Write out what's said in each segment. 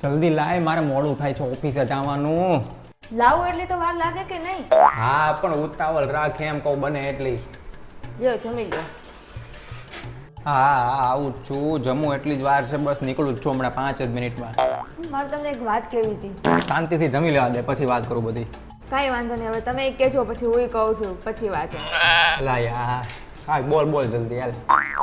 જલ્દી લાય, મારે મોડું થાય છે ઓફિસે જવાનું. લાવું એટલે તો વાર લાગે કે નહીં? હા પણ ઉતાવળ રાખ એમ કહું બને એટલી. લ્યો જમી લો. હા આવું જ છું, જમું એટલી જ વાર છે, બસ નીકળું જ છું હમણાં 5 જ મિનિટમાં. મારે તમને એક વાત કહેવી હતી. શાંતિથી જમી લેવા દે પછી વાત કરું બધી. કાંઈ વાંધો નહીં, હવે તમે કહેજો પછી હું કહું છું પછી વાત. લા યાર હા બોલ જલ્દી હાલ.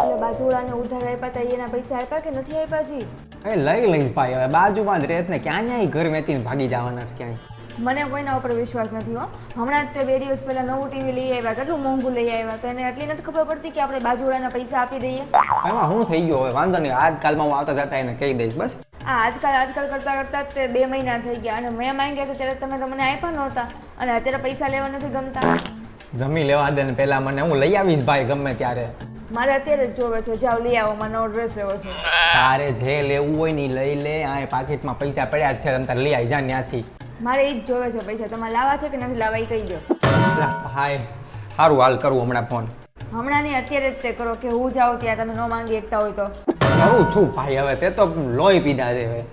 એટલે બાજુવાળાને ઉધાર આપ્યા હતા એના પૈસા આપ્યા કે નથી આપ્યા જી? એ લઈ લઈશ ભાઈ, હવે બાજુમાં જ રહેત ને ક્યાં ન્યાય ઘર વેચીને ભાગી જવાના છે ક્યાંય. મને કોઈના ઉપર વિશ્વાસ નથી હો. હમણાં જ તે 2 દિવસ પહેલા નવું ટીવી લઈ આવ્યા, કેટલું મોંઘું લઈ આવ્યા, તો એને એટલી નથી ખબર પડતી કે આપણે બાજુવાળાના પૈસા આપી દઈએ. એમાં હું થઈ ગયો હવે, વાંધો નહીં, આજકાલમાં હું આવતા જતા એને કહી દઈશ બસ. આજકાલ કરતા તે 2 મહિના થઈ ગયા અને મેં માંગ્યા હતા ત્યારે તમે તો મને આપ્યા નહોતા અને અત્યારે પૈસા લેવા નથી ગમતા. જમી લેવા દે ને પહેલા મને, હું લઈ આવીશ ભાઈ ગમે ત્યારે. મારે અત્યારે જ જોવે છે, જાઓ લઈ આવો, મારે નવો ડ્રેસ લેવો છે. તારે જે લેવું હોય ને લઈ લે, આ પાકીટમાં પૈસા પડ્યા જ છે, તમે તારે લઈ આવી જા ત્યાંથી. મારે ઈ જ જોવે છે પૈસા, તમારે લાવવા છે કે નથી લાવવા એ કહી દો. હાય સારું હાલ કરું હમણાં ફોન. હમણાં નહીં અત્યારે જ તે કરો કે હું જાઉં ત્યાં તમે ન માંગી એકતા હોય તો. કરું છું ભાઈ, હવે તે તો લોહી પીધા છે હવે.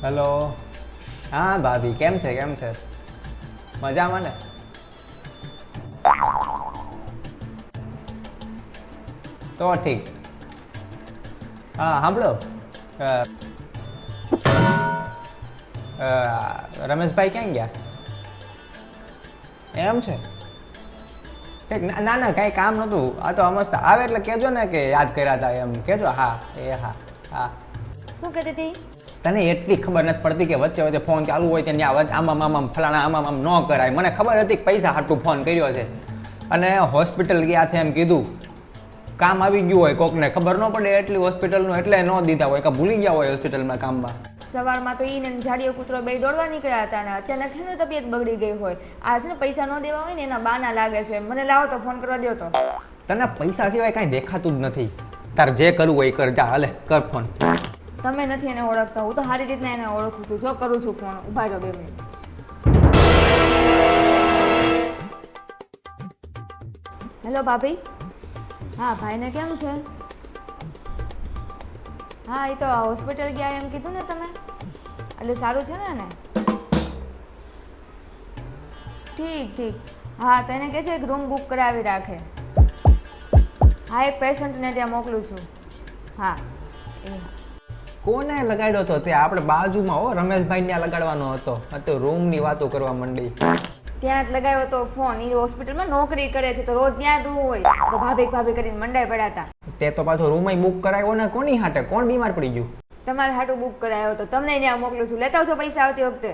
હેલો હા ભાભી, કેમ છે મજામાં ને? તો ઠીક. હા સાંભળો, રમેશભાઈ ક્યાં ગયા? એમ છે ઠીક. ના ના કાંઈ કામ નહોતું, આ તો મસ્ત આવે એટલે કહેજો ને કે યાદ કર્યા હતા એમ કહેજો. હા હા શું કહેતી હતી? તને એટલી ખબર નથી પડતી કે વચ્ચે વચ્ચે ફોન ચાલુ હોય ત્યાં આમ ફલાણા આમ ન કરાય. મને ખબર હતી કે પૈસા હાટું ફોન કર્યો છે અને હોસ્પિટલ ગયા છે એમ કીધું. કામ આવી ગયું હોય કોકને ખબર ન પડે એટલી હોસ્પિટલનું, એટલે ન દીધા હોય કે ભૂલી ગયા હોય હોસ્પિટલમાં કામમાં. સવારમાં તો ઈને જાડીઓ કૂતરો બે દોડવા નીકળ્યા હતા અને અચાનક એની તબિયત બગડી ગઈ હોય. આ છે ને પૈસા ન દેવા હોય ને એના બાના લાગે છે. મને લાવો તો ફોન કરવા દો તો. તને પૈસા સિવાય કાંઈ દેખાતું જ નથી. તારે જે કરવું હોય એ કર, જા હાલે કર ફોન. તમે નથી એને ઓળખતા, હું તો સારી રીતના એને ઓળખું છું. જો કરું છું ફોન, ઉભા રહો 2 મિનિટ. હેલો ભાભી. હા ભાઈને કેમ છે? હા એ તો હોસ્પિટલ ગયા એમ કીધું ને તમે, એટલે સારું છે ને એને? ઠીક. હા તો એને કહેજો એક રૂમ બુક કરાવી રાખે. હા એક પેશન્ટને ત્યાં મોકલું છું. હા એ હા. કોને લગાડ્યો હતો તે? આપણે બાજુમાં હો, રમેશભાઈ ત્યાં લગાડવાનો હતો. આ તો રૂમની વાતો કરવા માંડી. ત્યાં જ લગાવ્યો તો ફોન. એ હોસ્પિટલમાં નોકરી કરે છે તો રોજ ત્યાં જ હોય, તો ભાભી કરીને મંડાઈ પડ્યા હતા. તે તો પાછો રૂમ બુક કરાવ્યો ને કોની હાટે? કોણ બીમાર પડી ગયું? તમારે હાટું બુક કરાયો તો તમને ત્યાં મોકલું છું. લેતા આવજો પૈસા આવતી વખતે.